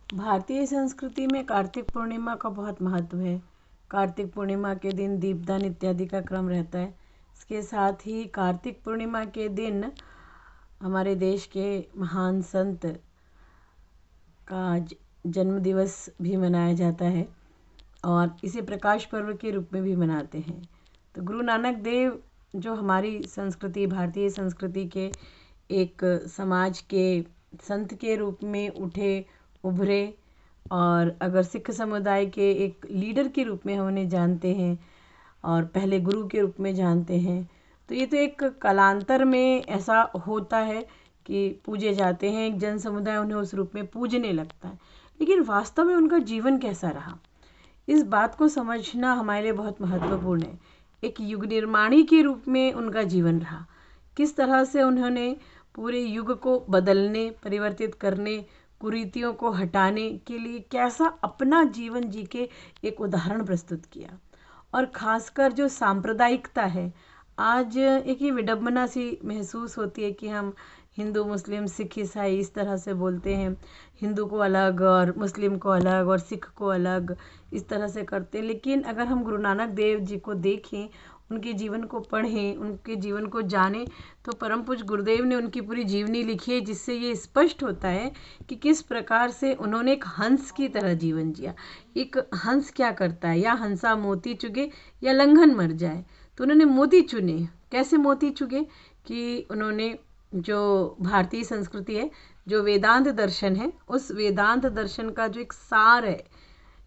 भारतीय संस्कृति में कार्तिक पूर्णिमा का बहुत महत्व है। कार्तिक पूर्णिमा के दिन दीपदान इत्यादि का क्रम रहता है। इसके साथ ही कार्तिक पूर्णिमा के दिन हमारे देश के महान संत का जन्म दिवस भी मनाया जाता है और इसे प्रकाश पर्व के रूप में भी मनाते हैं। तो गुरु नानक देव जो हमारी संस्कृति, भारतीय संस्कृति के एक समाज के संत के रूप में उभरे और अगर सिख समुदाय के एक लीडर के रूप में हम उन्हें जानते हैं और पहले गुरु के रूप में जानते हैं, तो ये तो एक कालांतर में ऐसा होता है कि पूजे जाते हैं, एक जन समुदाय उन्हें उस रूप में पूजने लगता है। लेकिन वास्तव में उनका जीवन कैसा रहा, इस बात को समझना हमारे लिए बहुत महत्वपूर्ण है। एक युग निर्माणी के रूप में उनका जीवन रहा, किस तरह से उन्होंने पूरे युग को बदलने, परिवर्तित करने, कुरीतियों को हटाने के लिए कैसा अपना जीवन जी के एक उदाहरण प्रस्तुत किया। और खासकर जो सांप्रदायिकता है, आज एक ये विडंबना सी महसूस होती है कि हम हिंदू, मुस्लिम, सिख, ईसाई इस तरह से बोलते हैं, हिंदू को अलग और मुस्लिम को अलग और सिख को अलग, इस तरह से करते हैं। लेकिन अगर हम गुरु नानक देव जी को देखें, उनके जीवन को पढ़ें, उनके जीवन को जानें, तो परम पूज्य गुरुदेव ने उनकी पूरी जीवनी लिखी है, जिससे ये स्पष्ट होता है कि किस प्रकार से उन्होंने एक हंस की तरह जीवन जिया। एक हंस क्या करता है, या हंसा मोती चुगे या लंघन मर जाए, तो उन्होंने मोती चुने। कैसे मोती चुगे कि उन्होंने जो भारतीय संस्कृति है, जो वेदांत दर्शन है, उस वेदांत दर्शन का जो एक सार है,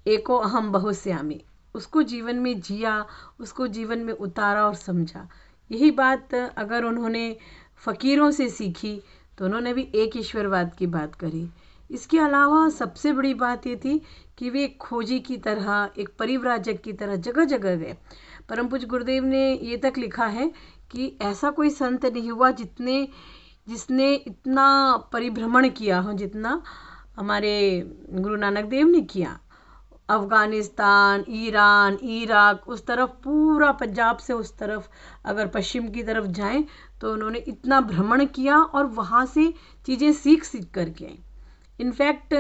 एको अहम बहुश्यामी, उसको जीवन में जिया, उसको जीवन में उतारा और समझा। यही बात अगर उन्होंने फ़कीरों से सीखी तो उन्होंने भी एक ईश्वरवाद की बात करी। इसके अलावा सबसे बड़ी बात ये थी कि वे एक खोजी की तरह, एक परिव्राजक की तरह जगह जगह गए। परम पूज्य गुरुदेव ने ये तक लिखा है कि ऐसा कोई संत नहीं हुआ जिसने इतना परिभ्रमण किया हो जितना हमारे गुरु नानक देव ने किया। अफ़गानिस्तान, ईरान, इराक, उस तरफ पूरा पंजाब से उस तरफ अगर पश्चिम की तरफ जाएं तो उन्होंने इतना भ्रमण किया और वहाँ से चीज़ें सीख कर के आए। इनफैक्ट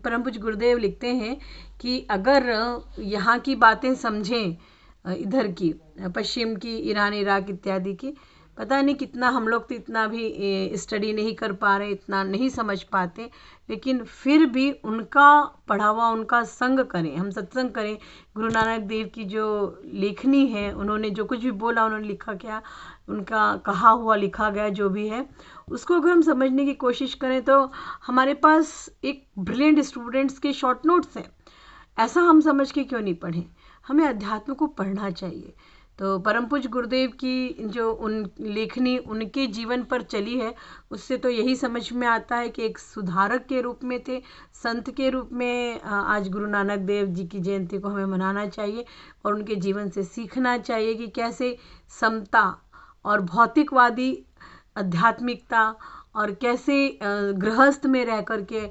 परम पूज्य गुरुदेव लिखते हैं कि अगर यहाँ की बातें समझें, इधर की पश्चिम की, ईरान, इराक इत्यादि की, पता नहीं कितना हम लोग तो इतना भी स्टडी नहीं कर पा रहे, इतना नहीं समझ पाते, लेकिन फिर भी उनका पढ़ा हुआ, उनका संग करें, हम सत्संग करें। गुरु नानक देव की जो लेखनी है, उन्होंने जो कुछ भी बोला, उन्होंने लिखा क्या, उनका कहा हुआ लिखा गया जो भी है, उसको अगर हम समझने की कोशिश करें तो हमारे पास एक ब्रिलियंट स्टूडेंट्स के शॉर्ट नोट्स हैं। ऐसा हम समझ के क्यों नहीं पढ़ें, हमें अध्यात्म को पढ़ना चाहिए। तो परम पूज्य गुरुदेव की जो उन लेखनी उनके जीवन पर चली है, उससे तो यही समझ में आता है कि एक सुधारक के रूप में थे, संत के रूप में आज गुरु नानक देव जी की जयंती को हमें मनाना चाहिए और उनके जीवन से सीखना चाहिए कि कैसे समता और भौतिकवादी आध्यात्मिकता और कैसे गृहस्थ में रह कर के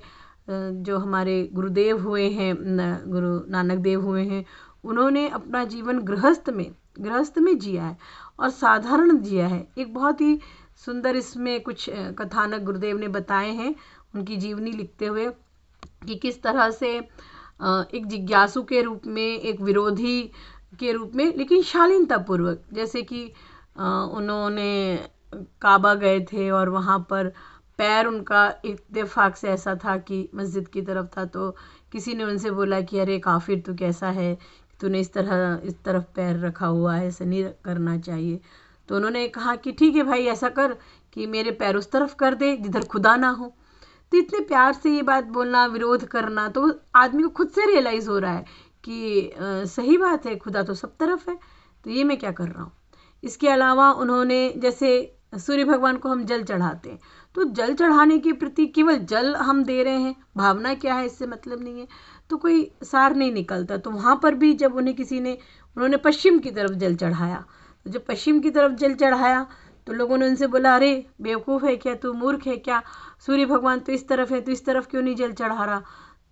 जो हमारे गुरुदेव हुए हैं, गुरु नानक देव हुए हैं, उन्होंने अपना जीवन गृहस्थ में जिया है और साधारण जिया है। एक बहुत ही सुंदर इसमें कुछ कथानक गुरुदेव ने बताए हैं उनकी जीवनी लिखते हुए कि किस तरह से एक जिज्ञासु के रूप में, एक विरोधी के रूप में, लेकिन शालीनतापूर्वक, जैसे कि उन्होंने काबा गए थे और वहाँ पर पैर उनका इत्तेफाक से ऐसा था कि मस्जिद की तरफ था, तो किसी ने उनसे बोला कि अरे काफिर तू कैसा है, तूने इस तरफ पैर रखा हुआ है, ऐसा नहीं करना चाहिए। तो उन्होंने कहा कि ठीक है भाई, ऐसा कर कि मेरे पैर उस तरफ कर दे जिधर खुदा ना हो। तो इतने प्यार से ये बात बोलना, विरोध करना, तो आदमी को खुद से रियलाइज़ हो रहा है कि सही बात है, खुदा तो सब तरफ है, तो ये मैं क्या कर रहा हूँ। इसके अलावा उन्होंने, जैसे सूर्य भगवान को हम जल चढ़ाते हैं, तो जल चढ़ाने के प्रति केवल जल हम दे रहे हैं, भावना क्या है इससे मतलब नहीं है, तो कोई सार नहीं निकलता। तो वहाँ पर भी जब उन्होंने पश्चिम की तरफ जल चढ़ाया, तो जब पश्चिम की तरफ जल चढ़ाया तो लोगों ने उनसे बोला, अरे बेवकूफ़ है क्या तू, मूर्ख है क्या, सूर्य भगवान तो इस तरफ है, तो इस तरफ क्यों नहीं जल चढ़ा रहा।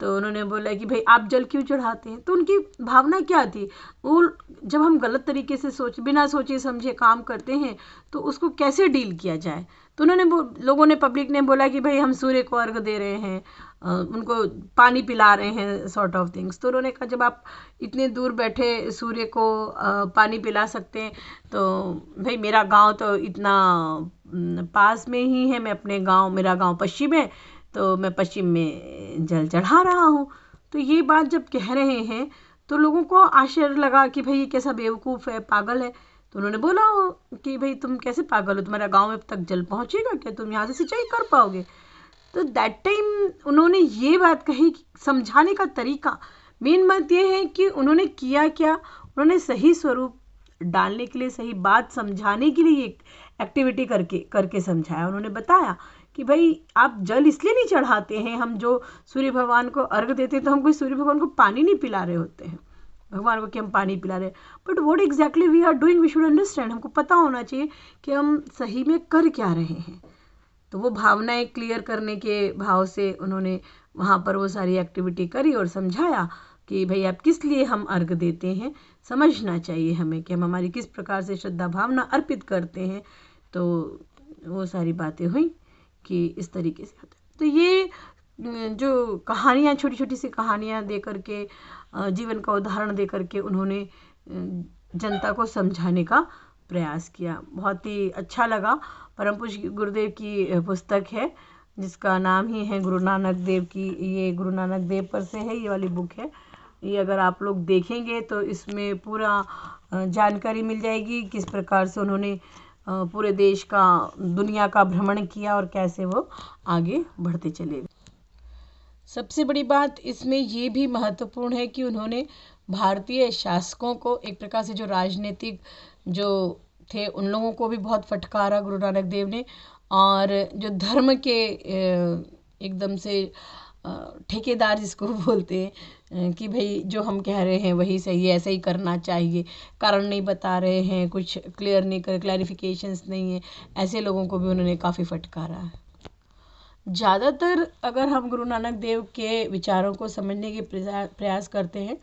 तो उन्होंने बोला कि भाई आप जल क्यों चढ़ाते हैं। तो उनकी भावना क्या थी, वो जब हम गलत तरीके से बिना सोचे समझे काम करते हैं तो उसको कैसे डील किया जाए। तो लोगों ने, पब्लिक ने बोला कि भाई हम सूर्य को अर्घ दे रहे हैं, उनको पानी पिला रहे हैं, सॉर्ट ऑफ थिंग्स। तो उन्होंने कहा जब आप इतने दूर बैठे सूर्य को पानी पिला सकते हैं तो भाई मेरा गांव तो इतना पास में ही है, मैं अपने गांव, मेरा गांव पश्चिम है तो मैं पश्चिम में जल चढ़ा रहा हूँ। तो ये बात जब कह रहे हैं तो लोगों को आश्चर्य लगा कि भाई ये कैसा बेवकूफ़ है, पागल है। तो उन्होंने बोला कि भाई तुम कैसे पागल हो, तुम्हारा गांव में तक जल पहुंचेगा क्या, तुम यहाँ से सिंचाई कर पाओगे। तो दैट टाइम उन्होंने ये बात कही कि समझाने का तरीका, मेन बात ये है कि उन्होंने किया क्या, उन्होंने सही स्वरूप डालने के लिए, सही बात समझाने के लिए एक एक्टिविटी करके समझाया। उन्होंने बताया कि भाई आप जल इसलिए नहीं चढ़ाते हैं, हम जो सूर्य भगवान को अर्घ देते हैं तो हम कोई सूर्य भगवान को पानी नहीं पिला रहे होते हैं, भगवान को कि हम पानी पिला रहे हैं, but what exactly we are doing we should understand. हमको पता होना चाहिए कि हम सही में कर क्या रहे हैं। तो वो भावनाएं क्लियर करने के भाव से उन्होंने वहाँ पर वो सारी एक्टिविटी करी और समझाया कि भाई आप किस लिए हम अर्घ देते हैं, समझना चाहिए हमें कि हम हमारी किस प्रकार से श्रद्धा भावना अर्पित करते हैं। तो वो सारी बातें हुई कि इस तरीके से होता है। तो ये जो कहानियाँ, छोटी छोटी सी कहानियाँ दे करके, जीवन का उदाहरण दे करके उन्होंने जनता को समझाने का प्रयास किया। बहुत ही अच्छा लगा। परम पूज्य गुरुदेव की पुस्तक है जिसका नाम ही है गुरु नानक देव की, ये गुरु नानक देव पर से है, ये वाली बुक है। ये अगर आप लोग देखेंगे तो इसमें पूरा जानकारी मिल जाएगी किस प्रकार से उन्होंने पूरे देश का, दुनिया का भ्रमण किया और कैसे वो आगे बढ़ते चले। सबसे बड़ी बात इसमें ये भी महत्वपूर्ण है कि उन्होंने भारतीय शासकों को, एक प्रकार से जो राजनीतिक जो थे उन लोगों को भी बहुत फटकारा गुरु नानक देव ने, और जो धर्म के एकदम से ठेकेदार जिसको बोलते हैं कि भाई जो हम कह रहे हैं वही सही है, ऐसा ही करना चाहिए, कारण नहीं बता रहे हैं, कुछ क्लियर नहीं कर, क्लैरिफिकेशंस नहीं है, ऐसे लोगों को भी उन्होंने काफ़ी फटकारा है। ज़्यादातर अगर हम गुरु नानक देव के विचारों को समझने के प्रयास करते हैं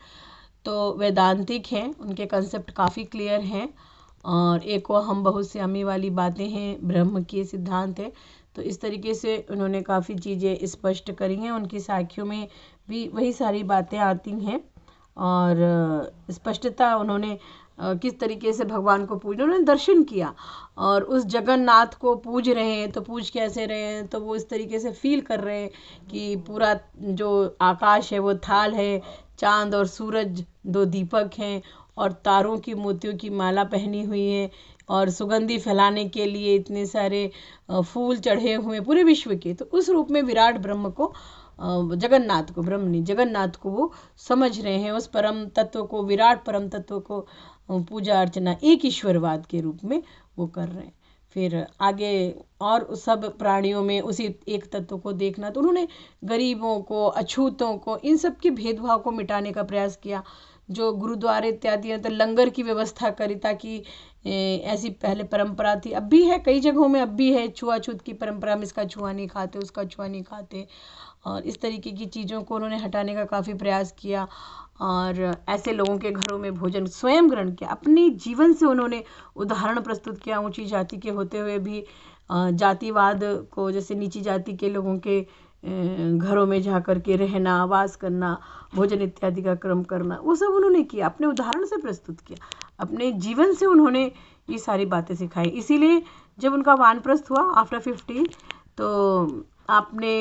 तो वैदांतिक हैं, उनके कंसेप्ट काफ़ी क्लियर हैं, और एक वो हम बहुत से अमी वाली बातें हैं, ब्रह्म के सिद्धांत है। तो इस तरीके से उन्होंने काफ़ी चीज़ें स्पष्ट करी हैं। उनकी साखियों में भी वही सारी बातें आती हैं, और स्पष्टता उन्होंने किस तरीके से भगवान को पूजना, उन्होंने दर्शन किया, और उस जगन्नाथ को पूज रहे हैं तो पूज कैसे रहे हैं, तो वो इस तरीके से फील कर रहे हैं कि पूरा जो आकाश है वो थाल है, चांद और सूरज दो दीपक हैं, और तारों की मोतियों की माला पहनी हुई है, और सुगंधि फैलाने के लिए इतने सारे फूल चढ़े हुए पूरे विश्व के। तो उस रूप में विराट ब्रह्म को, जगन्नाथ को, ब्रह्म नहीं जगन्नाथ को वो समझ रहे हैं, उस परम तत्व को, विराट परम तत्व को पूजा अर्चना एक ईश्वरवाद के रूप में वो कर रहे हैं। फिर आगे और सब प्राणियों में उसी एक तत्व को देखना। तो उन्होंने गरीबों को, अछूतों को, इन सब के भेदभाव को मिटाने का प्रयास किया। जो गुरुद्वारे इत्यादि तो लंगर की व्यवस्था करी, ताकि ऐसी पहले परंपरा थी, अब भी है कई जगहों में, अब भी है छुआछूत की परंपरा में, इसका छुआ नहीं खाते, उसका छुआ नहीं खाते, और इस तरीके की चीज़ों को उन्होंने हटाने का काफ़ी प्रयास किया। और ऐसे लोगों के घरों में भोजन स्वयं ग्रहण किया, अपने जीवन से उन्होंने उदाहरण प्रस्तुत किया। ऊंची जाति के होते हुए भी जातिवाद को, जैसे नीची जाति के लोगों के घरों में जा कर के रहना, वास करना, भोजन इत्यादि का क्रम करना, वो सब उन्होंने किया, अपने उदाहरण से प्रस्तुत किया, अपने जीवन से उन्होंने ये सारी बातें सिखाई। इसीलिए जब उनका वानप्रस्थ हुआ आफ्टर 50, तो आपने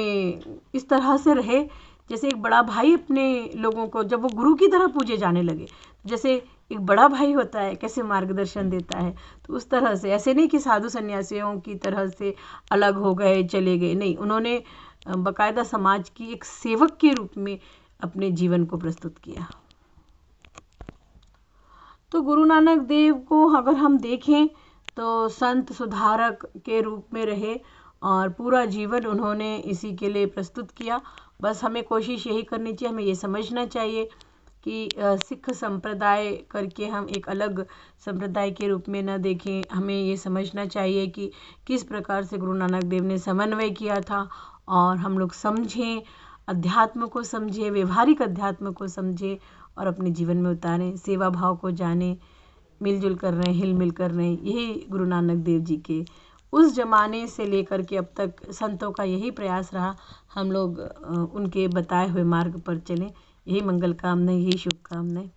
इस तरह से रहे जैसे एक बड़ा भाई अपने लोगों को, जब वो गुरु की तरह पूजे जाने लगे, जैसे एक बड़ा भाई होता है कैसे मार्गदर्शन देता है, तो उस तरह से, ऐसे नहीं कि साधु सन्यासियों की तरह से अलग हो गए, चले गए, नहीं, उन्होंने बाकायदा समाज की एक सेवक के रूप में अपने जीवन को प्रस्तुत किया। तो गुरु नानक देव को अगर हम देखें तो संत सुधारक के रूप में रहे, और पूरा जीवन उन्होंने इसी के लिए प्रस्तुत किया। बस हमें कोशिश यही करनी चाहिए, हमें ये समझना चाहिए कि सिख संप्रदाय करके हम एक अलग संप्रदाय के रूप में न देखें। हमें ये समझना चाहिए कि किस प्रकार से गुरु नानक देव ने समन्वय किया था, और हम लोग समझें, अध्यात्म को समझें, व्यवहारिक अध्यात्म को समझें और अपने जीवन में उतारें, सेवा भाव को जानें, मिलजुल कर रहे हैं, हिल मिल कर रहे हैं। यही गुरु नानक देव जी के उस ज़माने से लेकर के अब तक संतों का यही प्रयास रहा, हम लोग उनके बताए हुए मार्ग पर चलें। यही मंगल कामना, यही शुभकामनाएँ।